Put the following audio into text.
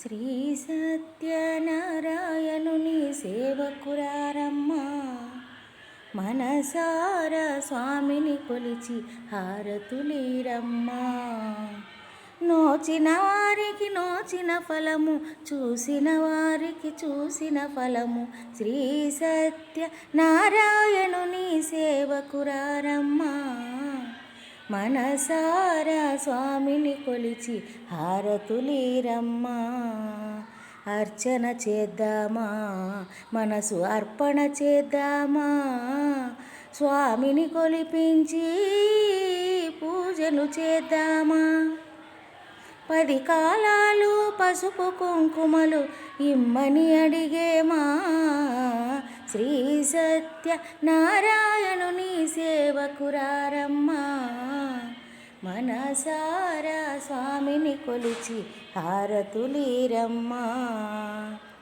శ్రీ సత్యనారాయణుని సేవకురారమ్మా, మనసారా స్వామిని కొలిచి హారతులీరమ్మా. నోచిన వారికి నోచిన ఫలము, చూసిన వారికి చూసిన ఫలము. శ్రీ సత్యనారాయణుని సేవకురారమ్మా, మనసారా స్వామిని కొలిచి హారతులీరమ్మా. అర్చన చేద్దామా, మనసు అర్పణ చేద్దామా, స్వామిని కొలిపించి పూజలు చేద్దామా. 10 కాలాలు పసుపు కుంకుమలు ఇమ్మని అడిగేమా. శ్రీ సత్యనారాయణుని సేవకురారమ్మా, మనసారా స్వామిని కొలిచి హారతులీరమ్మా.